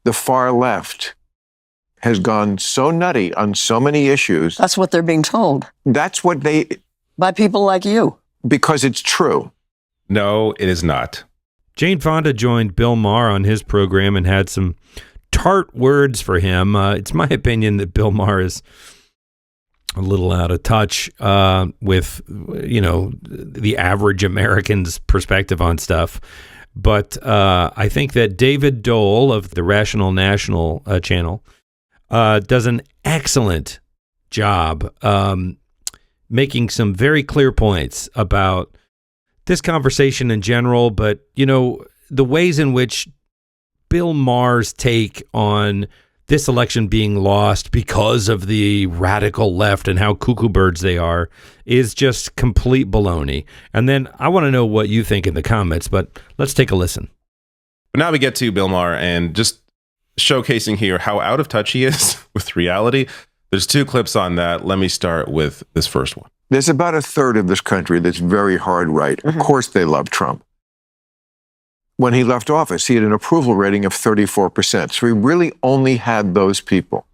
the far left has gone so nutty on so many issues. That's what they're being told. That's what by people like you. Because it's true. No, it is not. Jane Fonda joined Bill Maher on his program and had some tart words for him. It's my opinion that Bill Maher is a little out of touch with, the average American's perspective on stuff. But I think that David Doel of the Rational National channel does an excellent job making some very clear points about this conversation in general, but, the ways in which Bill Maher's take on this election being lost because of the radical left and how cuckoo birds they are is just complete baloney. And then I want to know what you think in the comments, but let's take a listen. But now we get to Bill Maher and just showcasing here how out of touch he is with reality. There's two clips on that. Let me start with this first one. There's about a third of this country that's very hard right. Of course they love Trump. When he left office, he had an approval rating of 34%. So he really only had those people.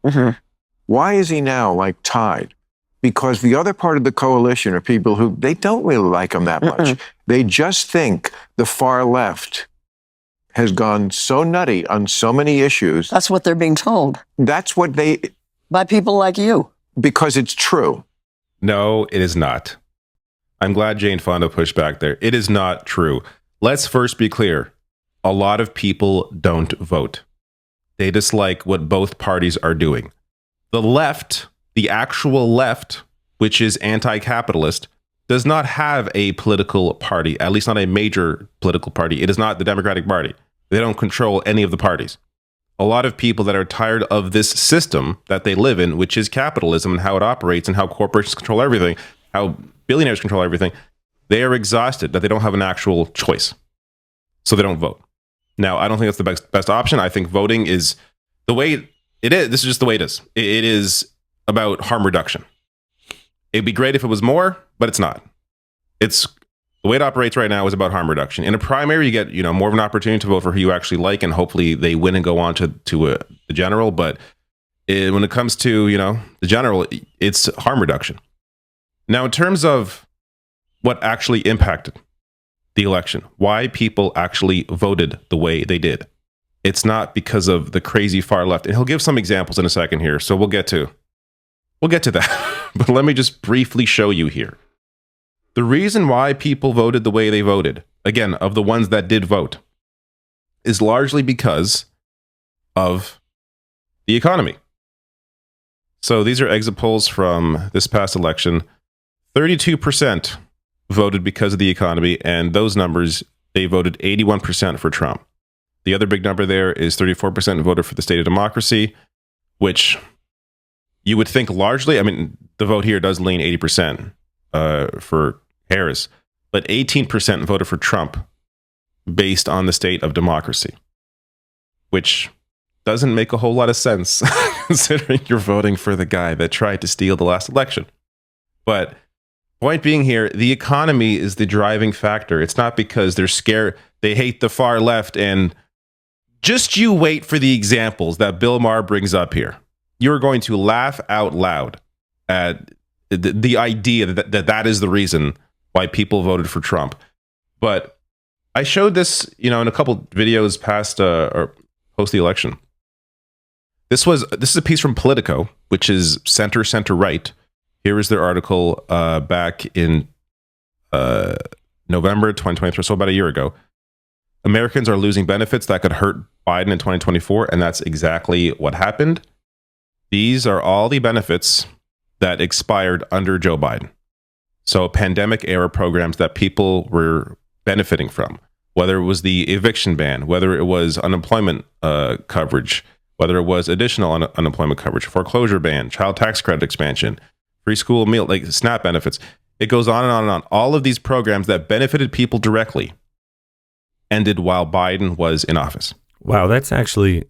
Why is he now tied? Because the other part of the coalition are people who, they don't really like him that much. They just think the far left has gone so nutty on so many issues. That's what they're being told. That's what by people like you. Because it's true. No, it is not. I'm glad Jane Fonda pushed back there. It is not true. Let's first be clear. A lot of people don't vote. They dislike what both parties are doing. The left, the actual left, which is anti-capitalist, does not have a political party, at least not a major political party. It is not the Democratic Party. They don't control any of the parties. A lot of people that are tired of this system that they live in, which is capitalism and how it operates and how corporations control everything, how billionaires control everything, they are exhausted that they don't have an actual choice. So they don't vote. Now, I don't think that's the best option. I think voting is the way it is. This is just the way it is. It is about harm reduction. It'd be great if it was more, but it's not. It's the way it operates right now is about harm reduction. In a primary, you get more of an opportunity to vote for who you actually like, and hopefully they win and go on to the general. But when it comes to the general, it's harm reduction. Now, in terms of what actually impacted the election, why people actually voted the way they did, it's not because of the crazy far left. And he'll give some examples in a second here, so we'll get to that. But let me just briefly show you here. The reason why people voted the way they voted, again, of the ones that did vote, is largely because of the economy. So these are exit polls from this past election. 32% voted because of the economy, and those numbers, they voted 81% for Trump. The other big number there is 34% voted for the state of democracy, which you would think largely, the vote here does lean 80% for Harris, but 18% voted for Trump based on the state of democracy, which doesn't make a whole lot of sense considering you're voting for the guy that tried to steal the last election. But point being here, the economy is the driving factor. It's not because they're scared, they hate the far left, and just you wait for the examples that Bill Maher brings up here. You're going to laugh out loud at the idea that is the reason why people voted for Trump. But I showed this, in a couple videos past or post the election. This is a piece from Politico, which is center right. Here is their article back in November 2023, so about a year ago. Americans are losing benefits that could hurt Biden in 2024, and that's exactly what happened. These are all the benefits that expired under Joe Biden. So pandemic-era programs that people were benefiting from, whether it was the eviction ban, whether it was unemployment coverage, whether it was additional unemployment coverage, foreclosure ban, child tax credit expansion, free school meal, like SNAP benefits. It goes on and on and on. All of these programs that benefited people directly ended while Biden was in office. Wow, that's actually,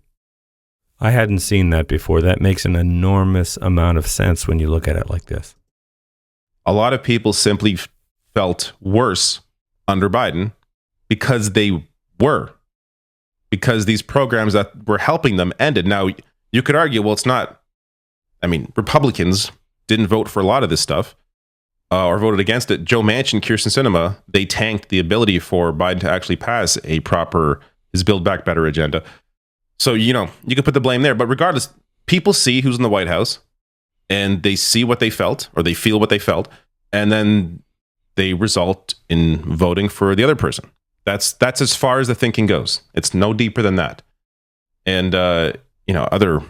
I hadn't seen that before. That makes an enormous amount of sense when you look at it like this. A lot of people simply felt worse under Biden because they were because these programs that were helping them ended. Now, you could argue, well, it's not, I mean, Republicans didn't vote for a lot of this stuff or voted against it. Joe Manchin, Kyrsten Sinema, they tanked the ability for Biden to actually pass his Build Back Better agenda. So, you could put the blame there. But regardless, people see who's in the White House and they see what they felt or they feel what they felt. And then they result in voting for the other person. That's as far as the thinking goes. It's no deeper than that. And, other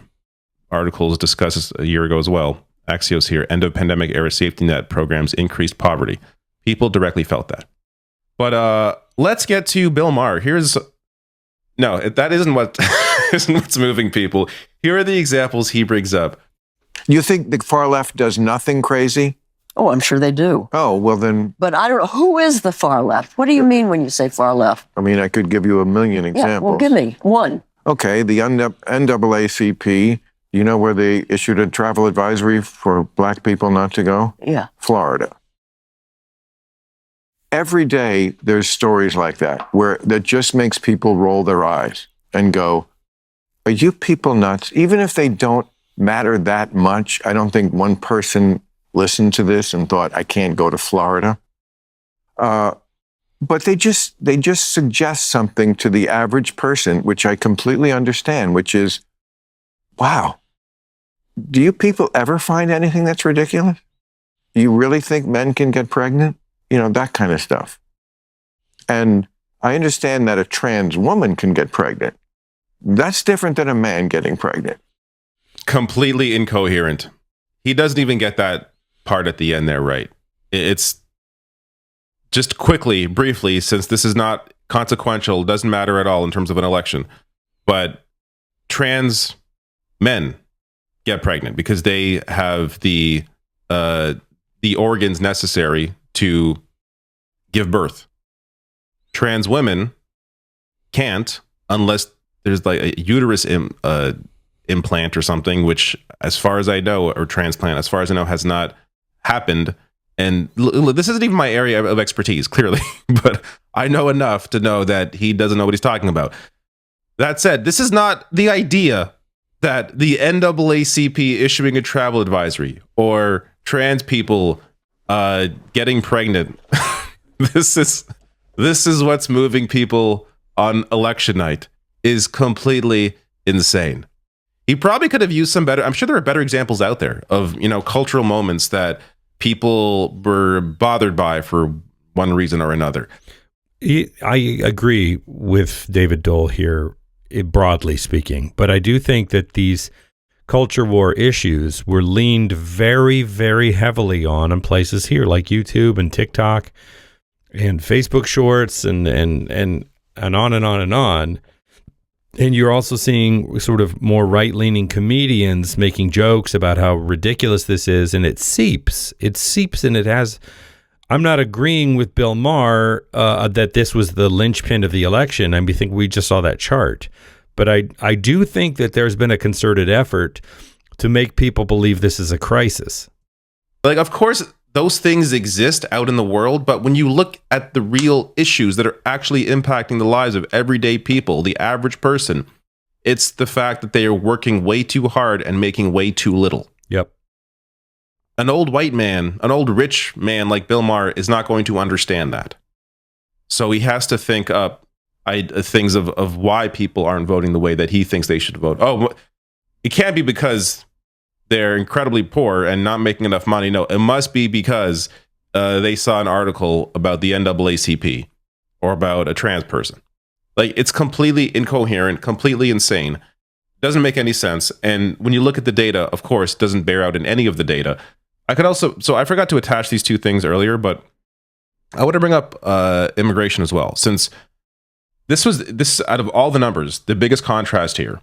articles discussed this a year ago as well. Axios here, end of pandemic era safety net programs increased poverty. People directly felt that. But let's get to Bill Maher. That isn't what's moving people. Here are the examples he brings up. You think the far left does nothing crazy? Oh, I'm sure they do. Oh, well then, But I don't know. Who is the far left? What do you mean when you say far left? I mean, I could give you a million examples. Yeah, well, give me one. Okay, the NAACP, you know where they issued a travel advisory for black people not to go? Yeah. Florida. Every day there's stories like that that just makes people roll their eyes and go, are you people nuts? Even if they don't matter that much, I don't think one person listened to this and thought, I can't go to Florida. But they just suggest something to the average person, which I completely understand, which is, wow, do you people ever find anything that's ridiculous? Do you really think men can get pregnant? That kind of stuff. And I understand that a trans woman can get pregnant. That's different than a man getting pregnant. Completely incoherent. He doesn't even get that part at the end there right. It's just quickly, briefly, since this is not consequential, doesn't matter at all in terms of an election, but trans men get pregnant because they have the organs necessary to give birth. Trans women can't unless there's like a uterus implant or something, which, as far as I know, or transplant, as far as I know, has not happened. And this isn't even my area of expertise, clearly, but I know enough to know that he doesn't know what he's talking about. That said, this is not the idea that the NAACP issuing a travel advisory or trans people getting pregnant. This is what's moving people on election night is completely insane. He probably could have used some better. I'm sure there are better examples out there of, cultural moments that people were bothered by for one reason or another. I agree with David Doel here, broadly speaking, but I do think that these culture war issues were leaned very, very heavily on in places here like YouTube and TikTok and Facebook Shorts and on and on and on. And you're also seeing sort of more right-leaning comedians making jokes about how ridiculous this is, and it seeps and it has. I'm not agreeing with Bill Maher that this was the linchpin of the election. I think we just saw that chart. But I do think that there's been a concerted effort to make people believe this is a crisis. Like, of course, those things exist out in the world, but when you look at the real issues that are actually impacting the lives of everyday people, the average person, it's the fact that they are working way too hard and making way too little. Yep. An old white man, an old rich man like Bill Maher is not going to understand that. So he has to think up things of why people aren't voting the way that he thinks they should vote. Oh, it can't be because they're incredibly poor and not making enough money. No, it must be because they saw an article about the NAACP or about a trans person. Like, it's completely incoherent, completely insane. Doesn't make any sense. And when you look at the data, of course, it doesn't bear out in any of the data. I forgot to attach these two things earlier, but I want to bring up immigration as well, since this out of all the numbers, the biggest contrast here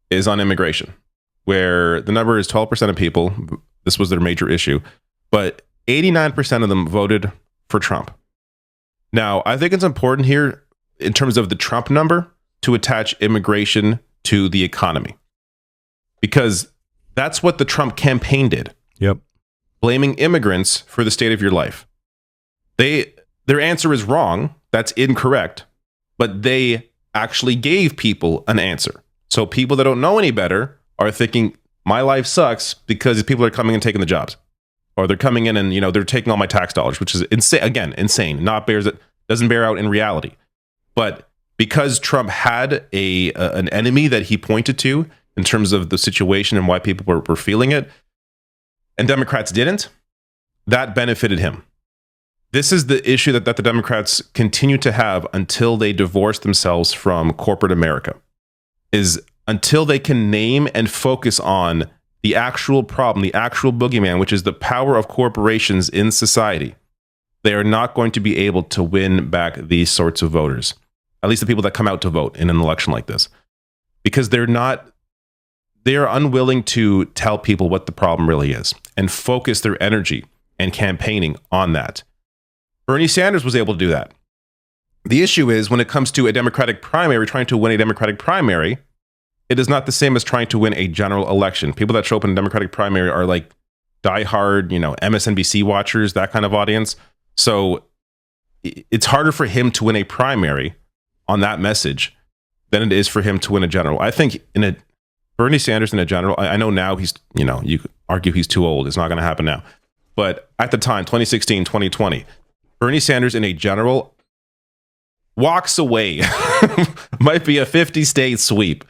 is on immigration, where the number is 12% of people. This was their major issue, but 89% of them voted for Trump. Now, I think it's important here in terms of the Trump number to attach immigration to the economy, because that's what the Trump campaign did. Yep. Blaming immigrants for the state of your life. Their answer is wrong. That's incorrect. But they actually gave people an answer. So people that don't know any better are thinking, my life sucks because these people are coming and taking the jobs. Or they're coming in and, they're taking all my tax dollars, which is insane. Again, insane. Doesn't bear out in reality. But because Trump had an enemy that he pointed to in terms of the situation and why people were feeling it, and Democrats didn't, that benefited him. This is the issue that the Democrats continue to have until they divorce themselves from corporate America, is until they can name and focus on the actual problem, the actual boogeyman, which is the power of corporations in society. They are not going to be able to win back these sorts of voters, at least the people that come out to vote in an election like this, because they are unwilling to tell people what the problem really is and focus their energy and campaigning on that. Bernie Sanders was able to do that. The issue is when it comes to a Democratic primary, trying to win a Democratic primary, it is not the same as trying to win a general election. People that show up in a Democratic primary are like diehard, MSNBC watchers, that kind of audience. So it's harder for him to win a primary on that message than it is for him to win a general. I think Bernie Sanders in a general, I know now he's, you could argue he's too old. It's not going to happen now. But at the time, 2016, 2020, Bernie Sanders in a general walks away. Might be a 50-state sweep.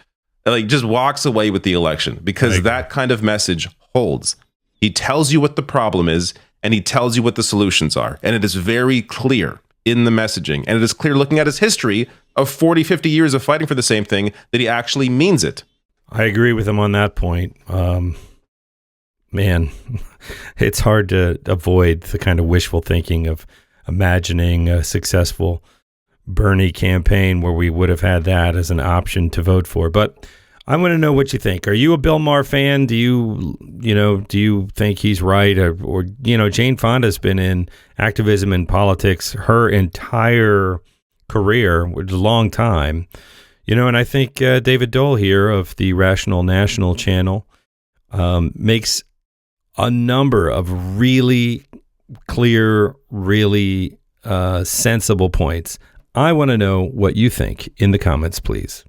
Just walks away with the election because that kind of message holds. He tells you what the problem is and he tells you what the solutions are. And it is very clear in the messaging. And it is clear looking at his history of 40, 50 years of fighting for the same thing that he actually means it. I agree with him on that point. Man, it's hard to avoid the kind of wishful thinking of imagining a successful Bernie campaign where we would have had that as an option to vote for. But I want to know what you think. Are you a Bill Maher fan? Do you think he's right? Or Jane Fonda's been in activism and politics her entire career, which is a long time. And I think David Doel here of the Rational National channel makes a number of really clear, really sensible points. I want to know what you think in the comments, please.